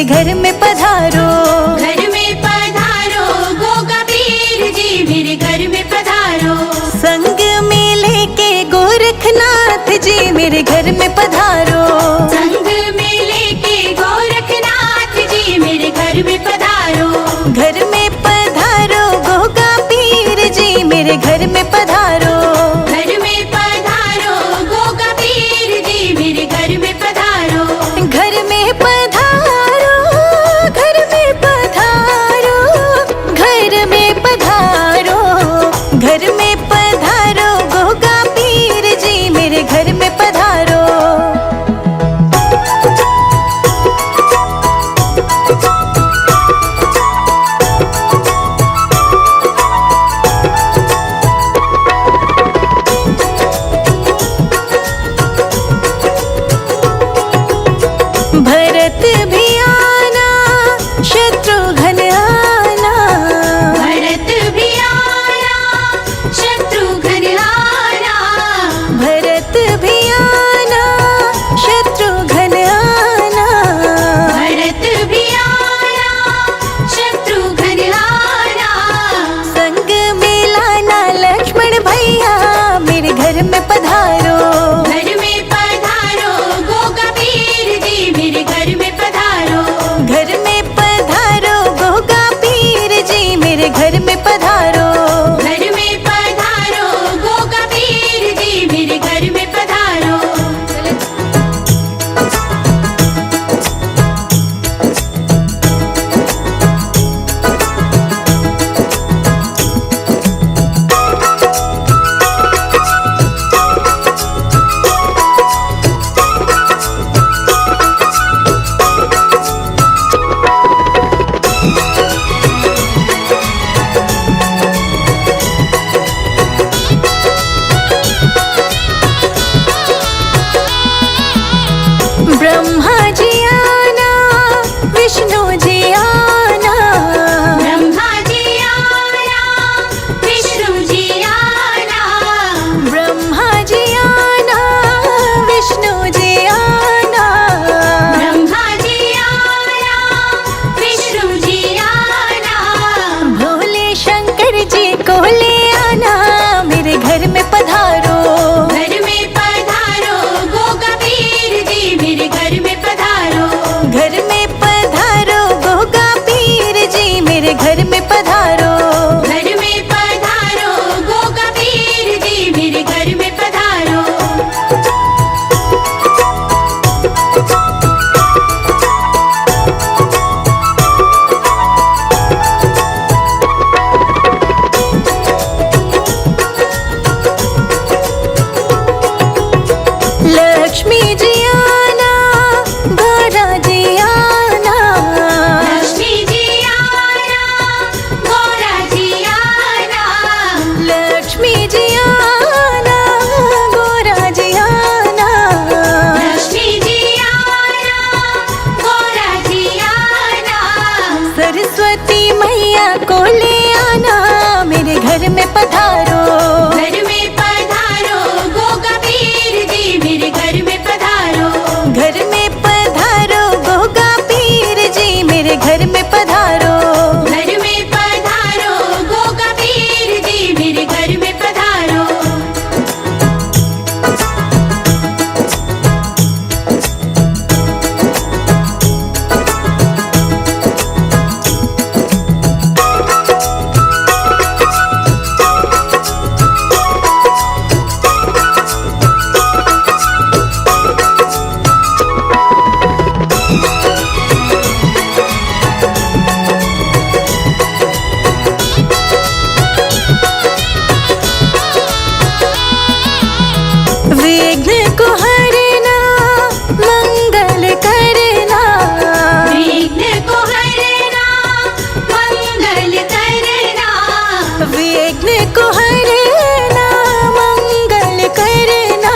मेरे घर में पधारो। घर में पधारो गोगा पीर जी मेरे घर में पधारो। संग में लेके गोरखनाथ जी मेरे घर में पधारो। संग में लेके गोरखनाथ जी मेरे घर में पधारो। घर में पधारो गोगा पीर जी मेरे घर में पधारो। घर में पधारो गोगा पीर जी मेरे घर में पधारो। घर में पधारो, घर में पधारो, घर में पधारो, घर में पधारो गोगा पीर जी मेरे घर में पधारो। भरत भी आना, शत्रुघ्न आना। भरत भी आना, शत्रुघ्न आना। भरत भी आना, शत्रुघ्न आना। भरत भी आना, शत्रुघ्न आना। संग में लाना लक्ष्मण भैया मेरे घर में पधारो। घर में पधारो गोगा पीर जी मेरे घर में पधारो। घर में पधारो गोगा पीर जी मेरे घर में पधारो। घर में पधारो गोगा पीर जी मेरे घर में पधारो। ब्रह्मा जी आना, विष्णु जी आना। ब्रह्मा जी आना, विष्णु जी आना। ब्रह्मा जी आना, विष्णु जी आना। ब्रह्मा जी आना, विष्णु जी आना। भोले शंकर जी को ले आना मेरे घर में पधारो। घर में पधारो गोगा पीर जी मेरे घर में पधारो। घर में पधारो गोगा पीर जी मेरे घर में पधारो। घर में पधारो गोगा पीर जी मेरे घर में पधारो। लक्ष्मी जी आना, गौरा जी आना। लक्ष्मी जी आना, गौरा जी आना। लक्ष्मी जी आना, गौरा जी आना। लक्ष्मी जी आना, गौरा जी आना। सरस्वती मैया को ले आना मेरे घर में पधारो। घर में पधारो गोगा पीर जी मेरे घर में पधारो। घर में पधारो गोगा पीर जी मेरे घर में पधारो। घर में पधारो गोगा पीर जी मेरे घर में पधारो। विघ्न को हरना, मंगल करना। विघ्न को हरना, मंगल करना। विघ्न को हरना, मंगल करना।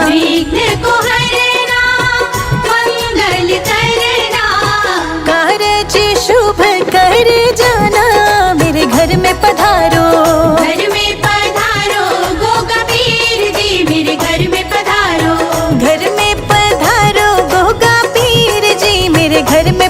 विघ्न को हरना, मंगल करना। कारज शुभ कर जाना मेरे घर में पधारो। घर में पधारो गोगा पीर जी मेरे घर में पधारो। घर में पधारो गोगा पीर जी मेरे घर में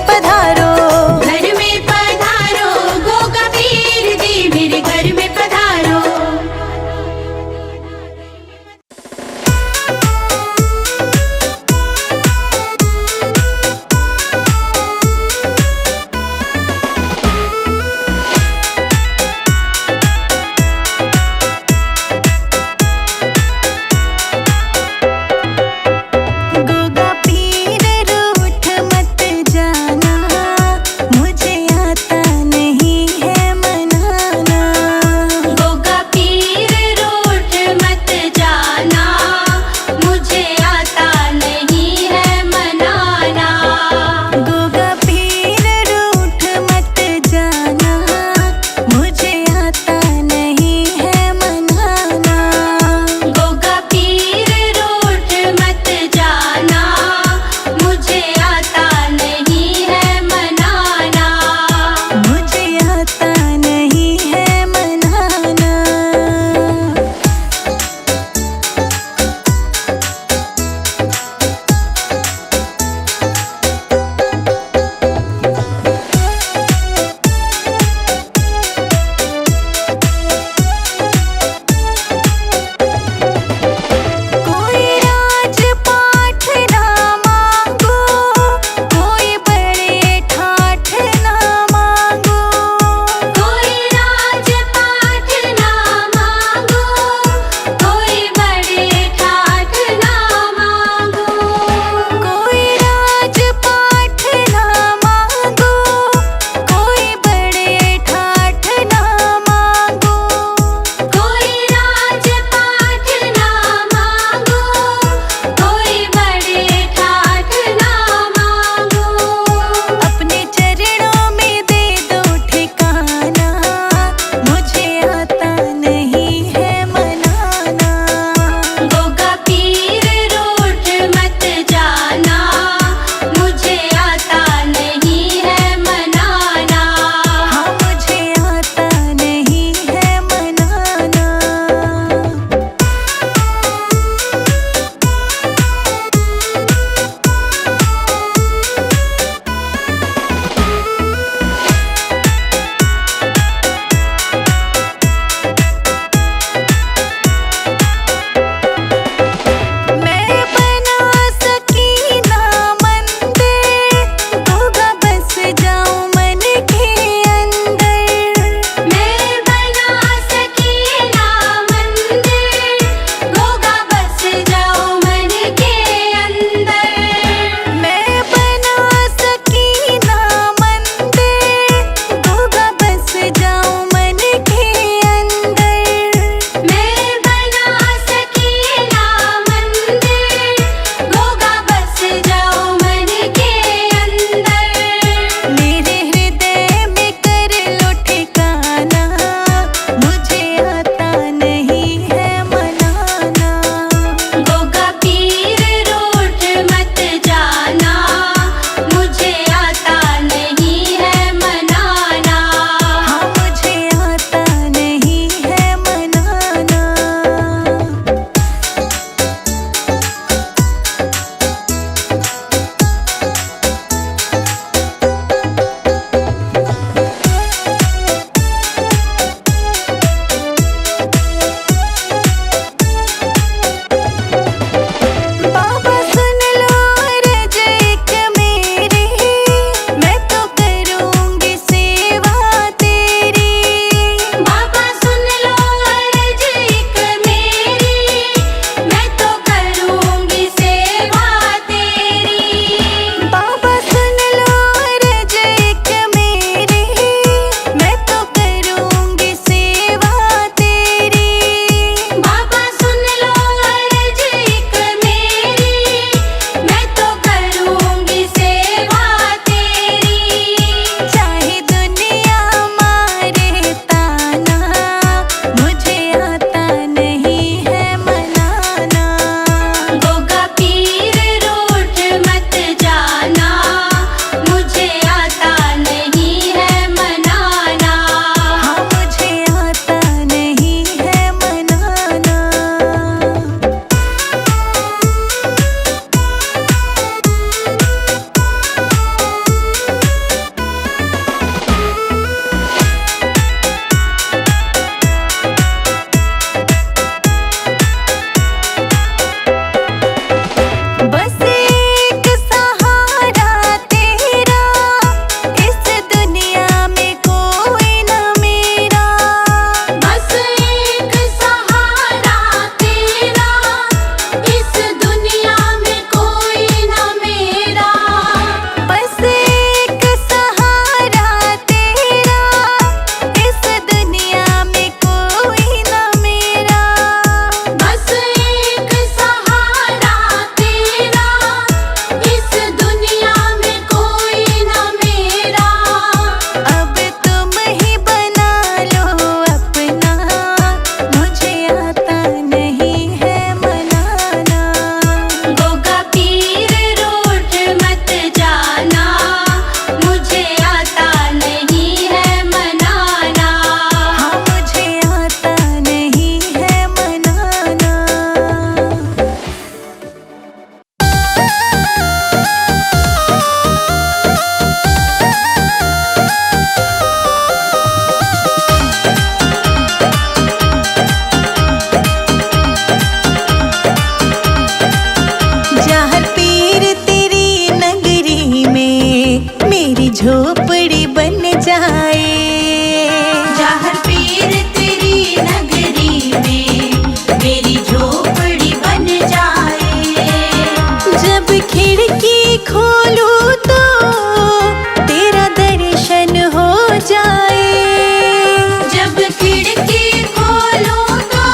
खिड़की खोलूं तो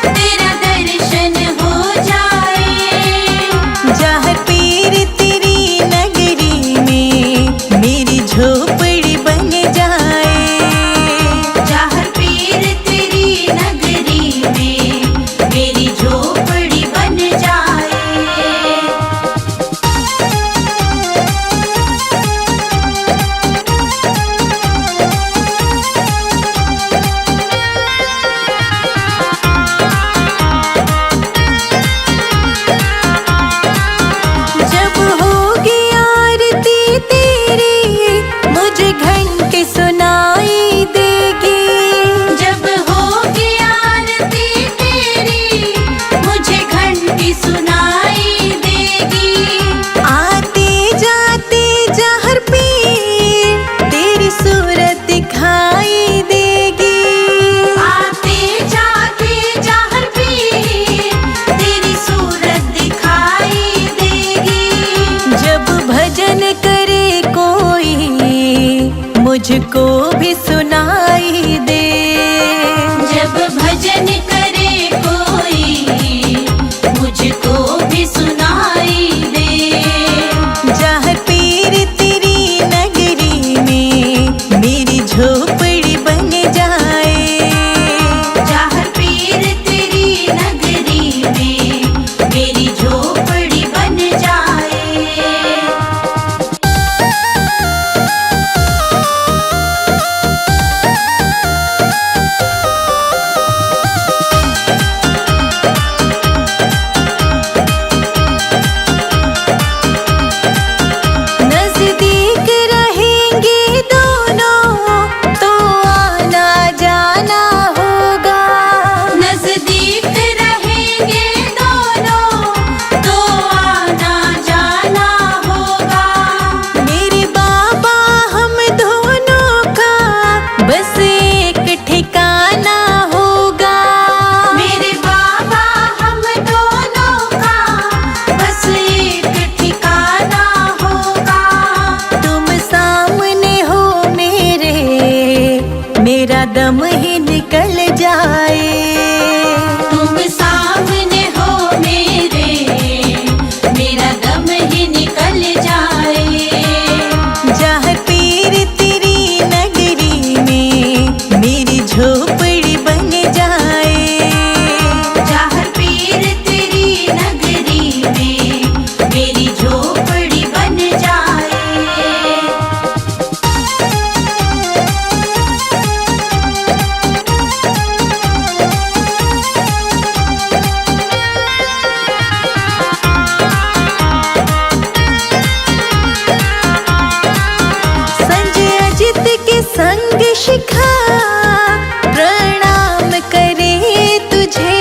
तेरा दर्शन हो जाए। जहाँ पीर तेरी नगरी में मेरी झोपड़ी बन जाए। जहाँ पीर तेरी नगरी में मेरी झोपड़ी बन जाए। जब होगी आरती तेरी मुझे घंटे सुनाई देगी। जब होगी आरती तेरी मुझे घंटी सुनाई देगी। आते जाते जहर पीर तेरी सूरत दिखाई देगी। आते जाते जहर पीर तेरी सूरत दिखाई देगी। जब भजन करे कोई मुझको भी सुनाई दे। जब भजन करे कोई मुझको भी सुनाई दे। जहाँ पीर तेरी नगरी में मेरी झोपड़ी बन जाए। जहाँ पीर तेरी नगरी में मेरी झोपड़ी बन जाए। नजदीक रहेंगे दोनों तो आना जाना होगा। नजदीक रहेंगे दोनों तो आना जाना होगा। मेरे बाबा हम दोनों का बस एक ठिकाना होगा। मेरे बाबा हम दोनों का बस एक ठिकाना होगा। तुम सामने हो मेरा दम ही निकल जाए। तुम सामने हो मेरा दम ही निकल जाए। जहाँ पीर तेरी नगरी में मेरी झोपड़ी बन जाए। जहाँ पीर तेरी नगरी में मेरी झोपड़ी बन जाए। संजय अजित के संग शिखा प्रणाम करे तुझे।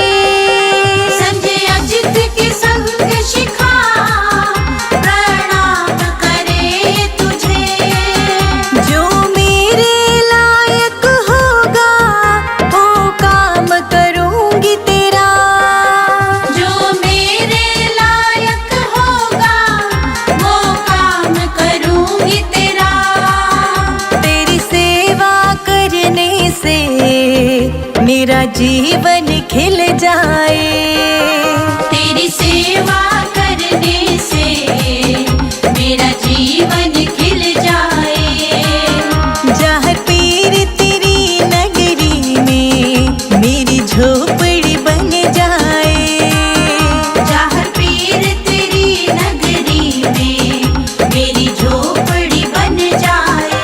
संजय अजित के संग शिखा प्रणाम करे तुझे। जो मेरे लायक होगा वो काम करूंगी तेरा। जो मेरे लायक होगा वो काम करूंगी तेरा। तेरी सेवा करने से मेरा जीवन खिल जाए। तेरी सेवा करने से मेरा जीवन खिल जाए। जहाँ पीर तेरी नगरी में मेरी झोपड़ी बन जाए। जहाँ पीर तेरी नगरी में मेरी झोपड़ी बन जाए।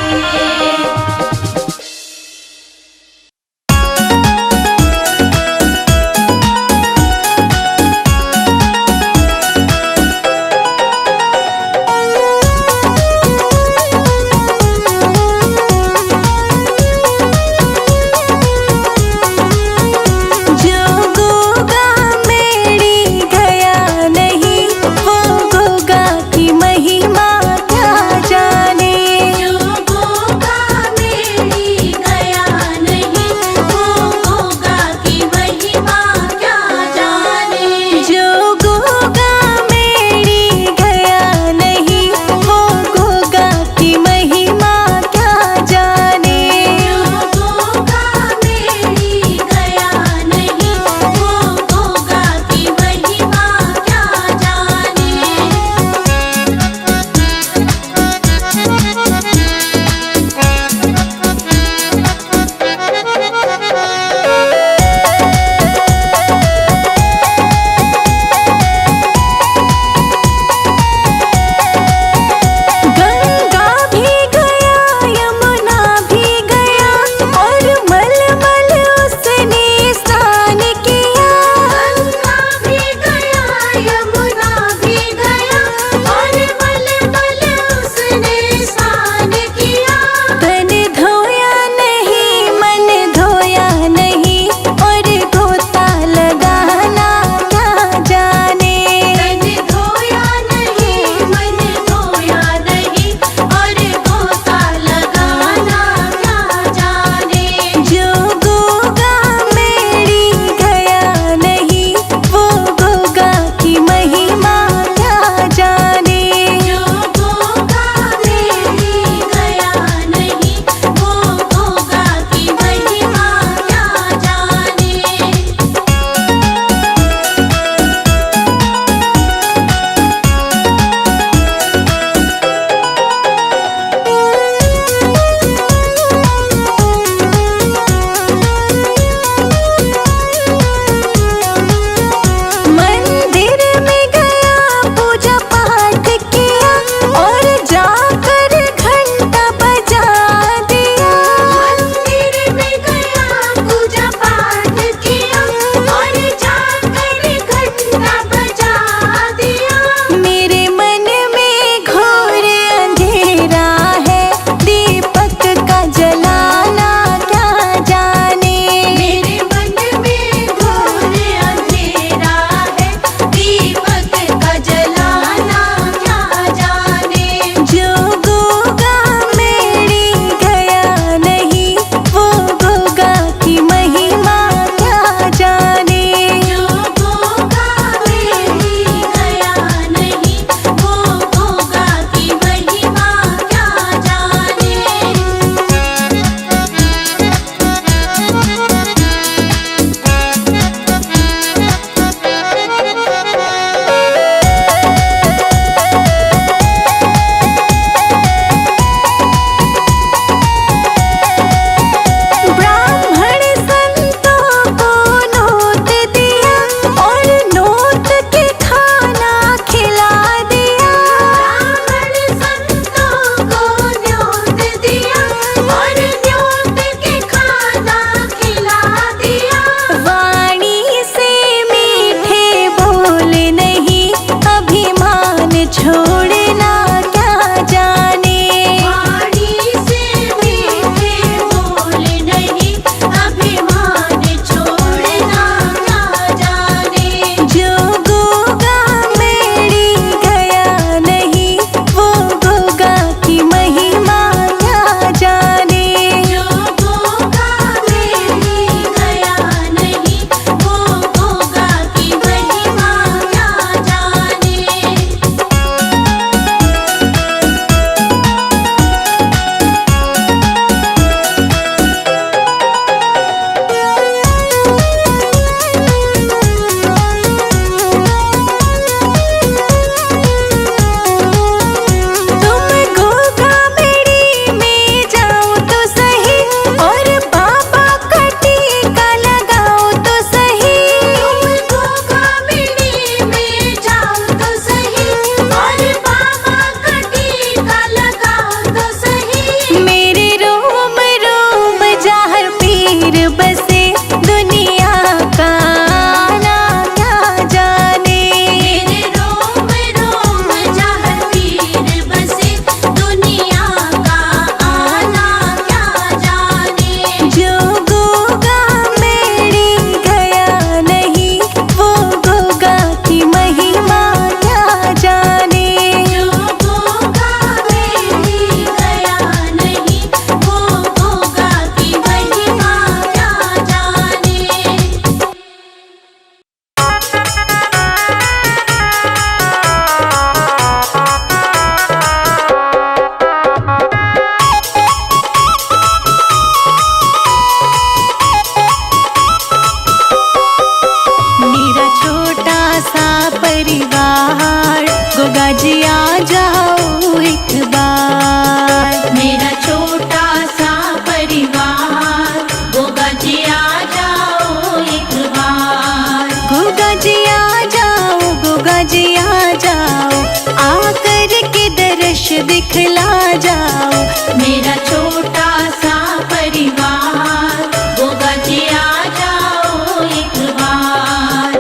मेरा छोटा सा परिवार, गोगा जी आ जाओ एक बार।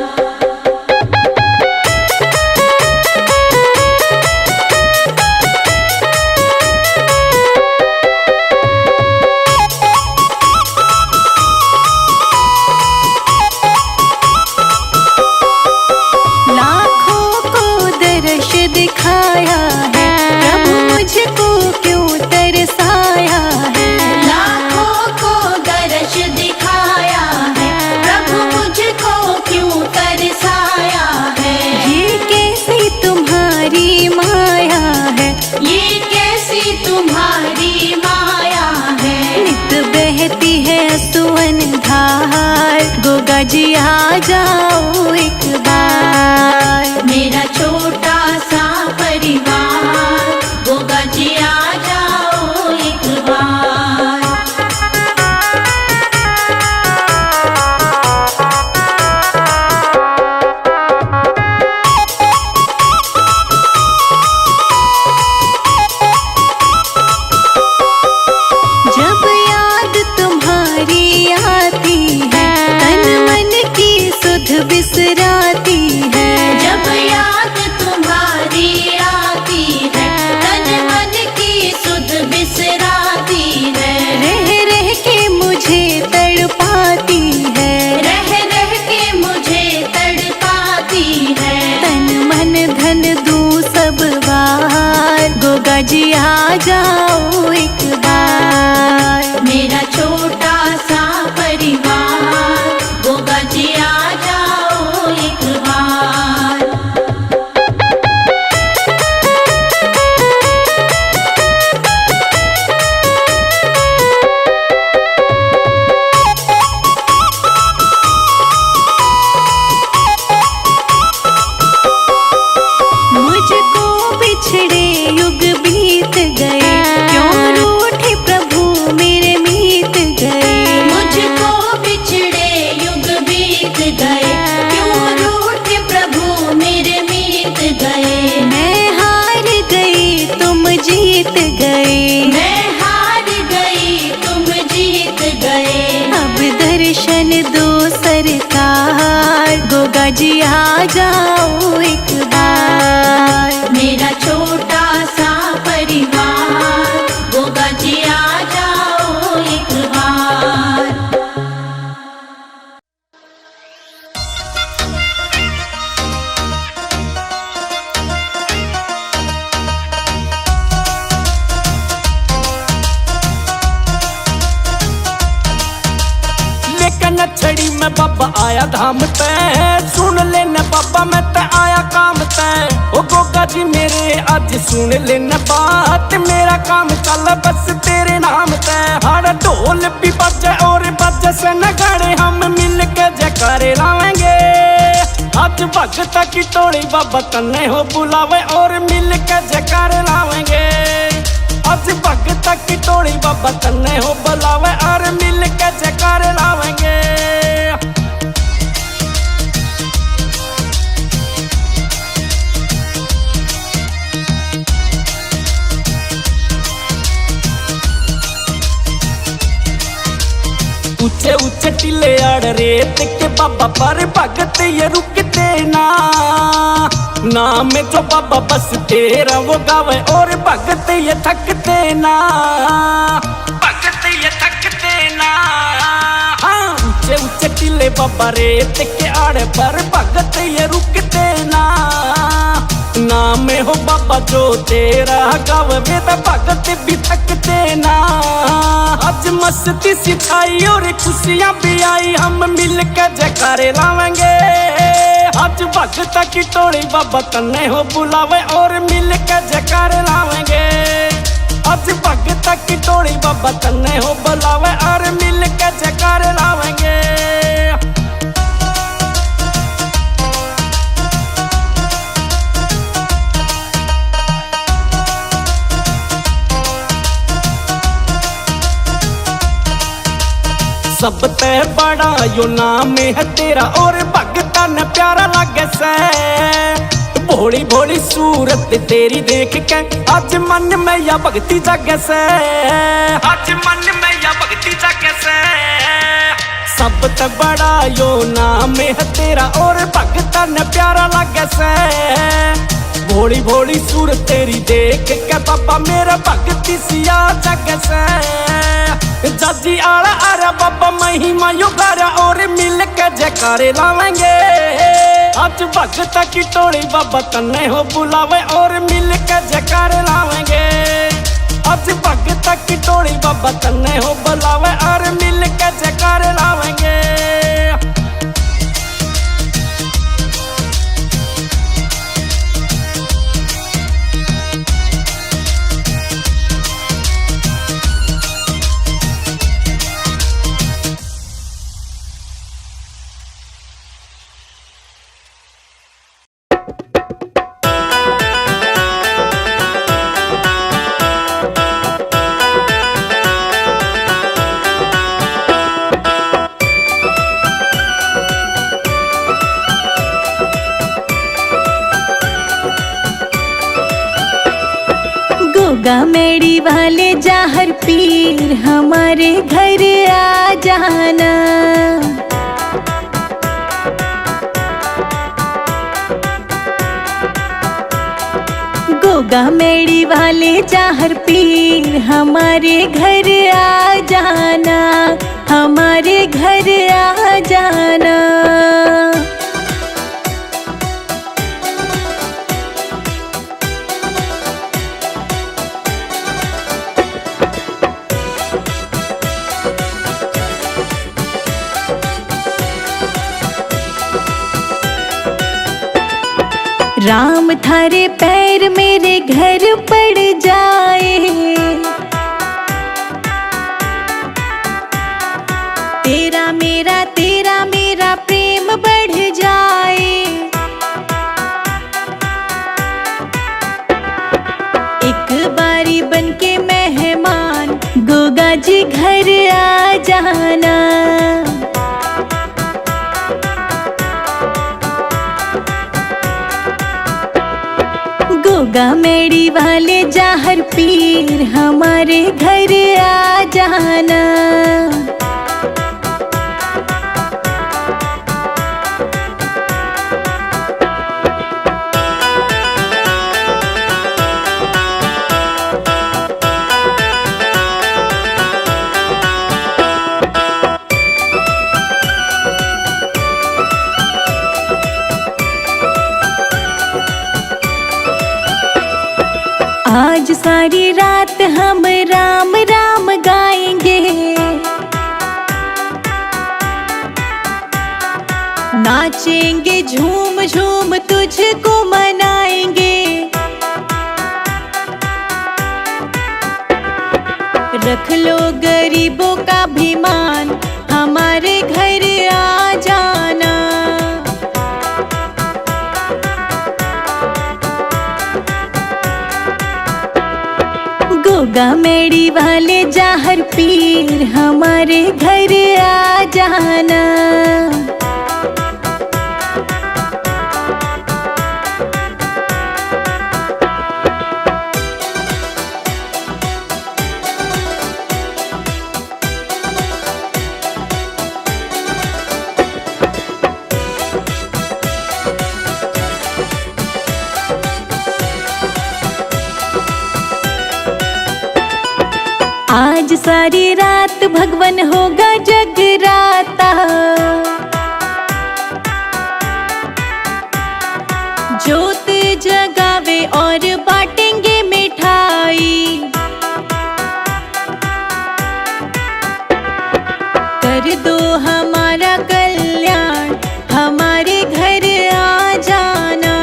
लाखों को दर्श दिखाया है, प्रभु मुझको क्यों तरसाया है। लाखों को दर्श दिखाया है, प्रभु मुझको क्यों तरसाया है। ये कैसी तुम्हारी माया है, ये कैसी तुम्हारी माया है। नित बहती है सुवन धार, गोगा जी आ जाओ एक बार। मेरा छोटा सा परिवार, गोगा जी आ जाओ एक बार। जब याद तुम्हारी आती है, तन मन की सुध बिसराती है। जब याद तुम्हारी आती है, तन मन की सुध बिसराती है। रह रह के मुझे तड़पाती है, रह रह के मुझे तड़पाती है। तन मन धन दूं सब बार, गोगा जी आ जाओ एक बार। मेरा छोटा सा परिवार, गोगा जी आ जाओ एक बार। मुझको बिछड़े युग बीत गए, क्यों रूठे प्रभु मेरे मीत गए। मुझको बिछड़े युग बीत गए, क्यों रूठे प्रभु मेरे मीत गए। मैं हार गई तुम जीत गए, मैं हार गई तुम जीत गए। अब दर्शन दो सरकार, गोगा जी आ जाओ एक बार। मेरा छोटा सा परिवार, गोगा जी आ जाओ एक बार। लेकिन छड़ी में बाबा आया धाम पे, सुन लेना बाबा मैं ते आया काम ते। ओ गोगा जी मेरे आज सुन लेना बात, मेरा काम चल बस तेरे नाम ते। हर ढोल भी बजे और बजे से नगाड़े, हम मिल के जयकारे लावेंगे। आज भगत की टोली बाबा तन्ने हो बुलावे, और मिल के जयकारे लावेंगे। आज भगत की टोली बाबा तन्ने हो बुलावे, और मिल के जयकारे लावेंगे। ऊंचे ऊंचे टीले आड़ रेत के बाबा पर भगत ये रुकते ना। नाम जो बाबा बस तेरा वो गावे, और भगत ये थकते ना। भगत ये थकते ना। हाँ ऊंचे ऊंचे टीले बाबा रेत के आड़ पर भगत ये रुकते ना। नाम हो बाबा जो तेरा गावे, तो भगत भी थकते ना। आज मस्ती सिखाई और खुशियां भी आई, हम मिल के जयकारे लावेंगे। आज भगत की टोली बाबा तन्ने हो बुलावे, और मिल के जयकारे लावेंगे। आज भगत की टोली बाबा तन्ने हो बुलावे, और मिल के जयकारे लावेंगे। सब ते बड़ा यो नाम है तेरा, और भगता ने प्यारा लगे से। भोली भोली सूरत तेरी देख के आज मन में या भक्ति जागे से, आज मन में या भक्ति जागे से। सब ते बड़ा यो नाम है तेरा और भगता ने प्यारा लगे से। भोली भोली सूरत तेरी देख के बाबा मेरा भक्ति सिया जागे से। जजी आला आरा बाबा महिमा युगारा और मिल के जयकारे लावेंगे। आज भगत की टोली बाबा तन्ने हो बुलावे और मिल के जयकारे लावेंगे। आज भगत की टोली बाबा तन्ने हो बुलावे और मिल के जयकारे लावेंगे। गोगा मेड़ी वाले जाहर पीर हमारे घर आ जाना। गोगा मेड़ी वाले जाहर पीर हमारे घर आ जाना, हमारे घर आ जाना। राम थारे पैर मेरे घर पड़ जाए। तेरा मेरा प्रेम बढ़ जाए। एक बारी बनके मेहमान गोगा जी घर आ जाना। गोगा मेड़ी वाले जाहर पीर हमारे घर आ जाना। आज सारी रात हम राम राम गाएंगे। नाचेंगे झूम झूम तुझको मनाएंगे। रख लो गरीबों का भी मान हमारे घर आ जाना। गोगा मेड़ी वाले जाहर पीर हमारे घर आ जाना। आज सारी रात भगवन होगा जगराता। जोत जगावे और बांटेंगे मिठाई। कर दो हमारा कल्याण हमारे घर आ जाना।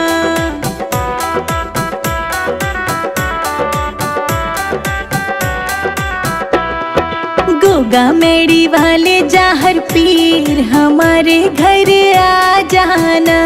गोगा मेड़ी वाले जाहर पीर हमारे घर आ जाना।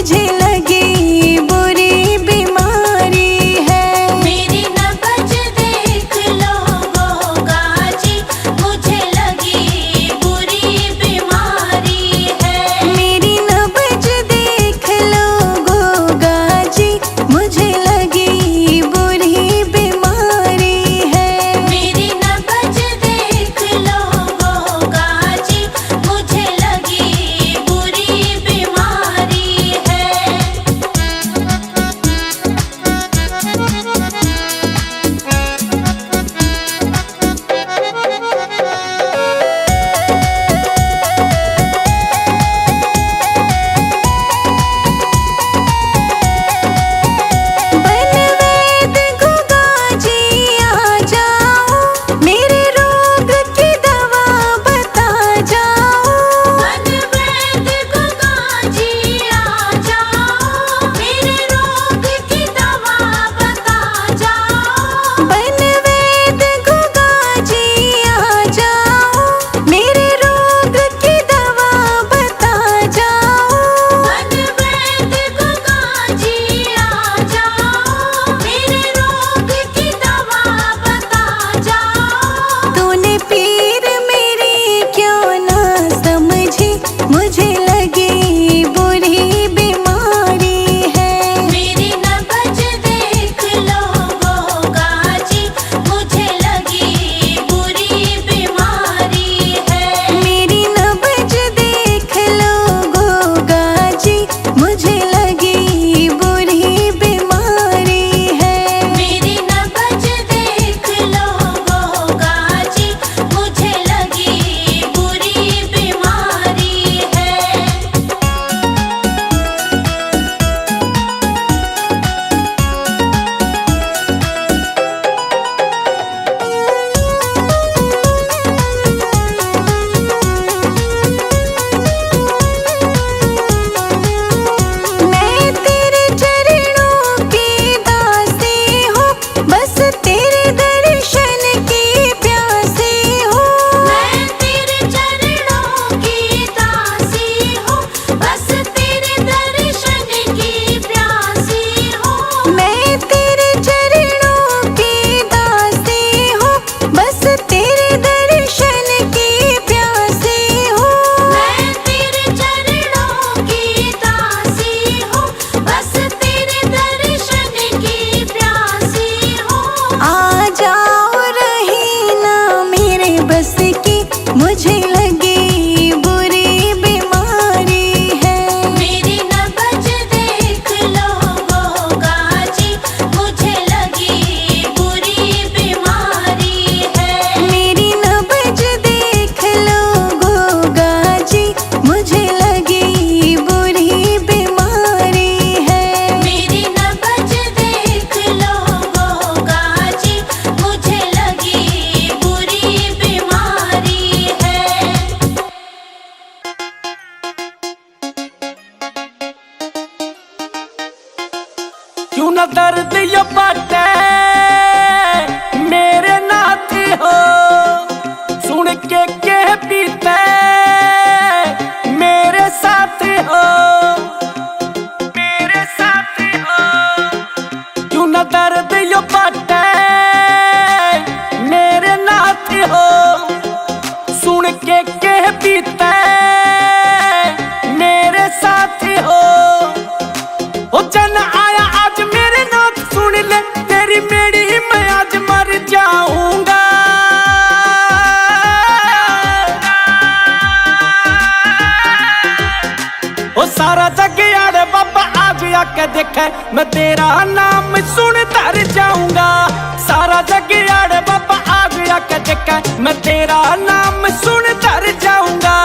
मुझे लगी बुरी बीमारी है। मेरी नब्ज देख लो गोगा जी, मुझे लगी बुरी बीमारी है। मेरी नब्ज देख लो गोगा जी, मुझे लगी बुरी बीमारी है। मेरी नब्ज देख लो गोगा जी, मुझे लगी बुरी बीमारी है। बनवेद गोगा जी आ जाओ, मेरे रोग की दवा बता जाओ। बनवेद गोगा जी आ जाओ, मेरे रोग की दवा बता जाओ। बनवेद गोगा जी आ जाओ, मेरे रोग की दवा बता जाओ। बनवेद गोगा जी आ जाओ, मेरे रोग की दवा बता जाओ। तूने पीर मेरी क्यों ना समझी, मुझे लगी बुरी बीमारी है। मेरी नब्ज देख लो गोगा जी, मुझे लगी बुरी बीमारी है। मेरी नब्ज देख लो गोगा जी, मुझे लगी बुरी बीमारी है। मेरी नब्ज देख लो गोगा जी, मुझे लगी बुरी बीमारी है। मैं तेरे चरणों की दासी हूँ, बस तेरे दर्शन की प्यासी हूँ। मैं तेरे चरणों की दासी हूँ, बस तेरे दर्शन की प्यासी हूँ। मैं तेरे चरणों की दासी हूँ, बस तेरे दर्शन की प्यासी हूँ। मैं तेरे चरणों की दासी हूँ, बस तेरे दर्शन की प्यासी हूँ। आ जाओ रही ना मेरे बस की, मुझे लगी बुरी बीमारी है। मेरी नब्ज देख लो गोगा जी, मुझे लगी बुरी बीमारी है। मेरी नब्ज देख लो गोगा जी, मुझे लगी बुरी बीमारी है। मेरी नब्ज देख लो गोगा जी, मुझे लगी बुरी बीमारी है। क्यों ना दर्द ये बाटे मेरे नाती हो, सुन के पीते मेरे साथी हो, मेरे साथी हो। क्यों ना दर्द ये बाटे मेरे नाती हो, सुन के पीते मेरे साथी हो। ओ जन आया आज मेरे नाथ सुन ले, तेरी मेरी मैं आज मर जाऊंगा। ओ सारा जग यार बाबा आज आके देखे, मैं तेरा नाम सुन तर जाऊंगा। सारा जग यार बाबा आज आके देखे, मैं तेरा नाम सुन तर जाऊंगा।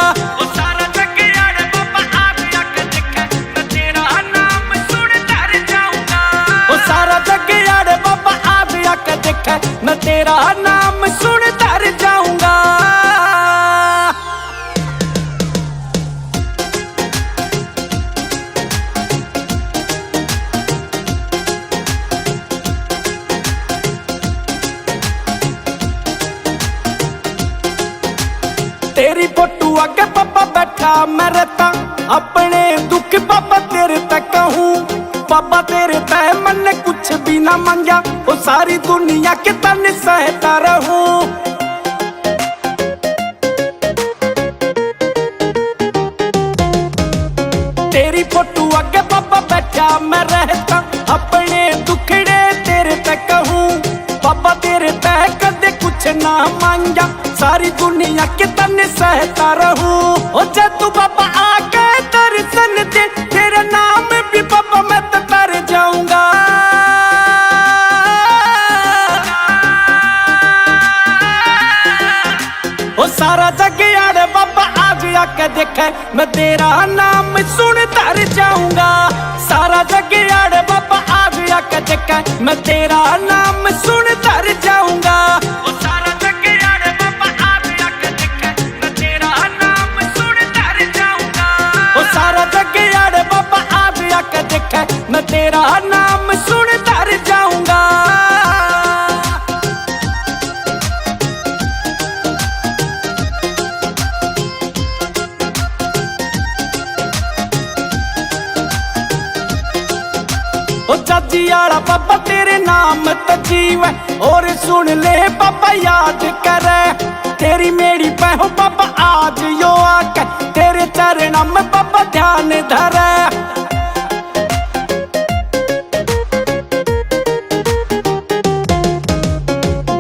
ओ सारा जग यार बाबा आज आके देखे, मैं तेरा नाम सुन तर जाऊंगा। ओ सारा जग यार बाबा आज आके देखे, मैं तेरा नाम सुन तर जाऊंगा। तेरी फोटू आगे पापा बैठा मैं रहता, अपने दुख पापा तेरे तक ना मांगा वो सारी दुनिया के तन सहता रहूं। तेरी फोटो आगे बाबा बैठा मैं रहता अपने दुखड़े तेरे पे कहूं। बाबा तेरे पे कदे कुछ ना मांगा सारी दुनिया के तन सहता रहूं। ओ जे तू बाबा आके दर्शन दे तेरा नाम भी बाबा मैं तो तर जाऊंगा। ओ सारा जग यार बाबा आज आके देखे मैं तेरा नाम सुन तर जाऊंगा। सारा जग यार बाबा आज आके देखे मैं तेरा नाम सुन तर जाऊंगा। ओ सारा जग यार बाबा आज आके देखे मैं तेरा नाम सुन तर जाऊंगा। ओ सारा जग यार बाबा आज आके देखे मैं तेरा नाम सुन तर जाऊंगा। ओ चाची आला बाबा तेरे नाम तजीव और सुन ले बाबा याद करे तेरी मेरी पहो बाबा आज यो आके तेरे चरणों में बाबा ध्यान धरे।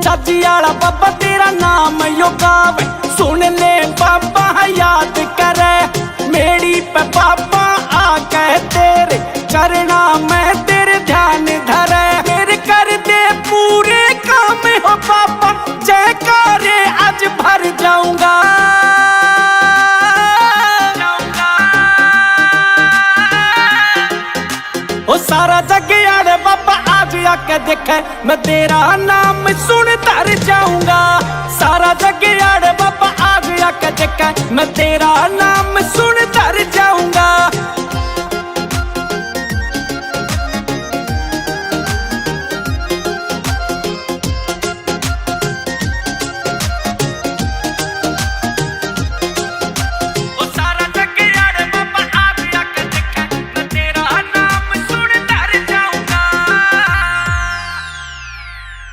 चाची आला बाबा तेरा नाम यो गावे सुन ले बाबा याद करे मेरी पे बाबा आके तेरे चरणों में तेरे ध्यान धरे। मेरे कर दे पूरे काम हो बाबा जयकारे आज भर जाऊंगा। ओ सारा जग यार बाबा आज आके देखे मैं तेरा नाम सुन तर जाऊंगा। सारा जग यार बाबा आज आके देखे मैं तेरा नाम सुन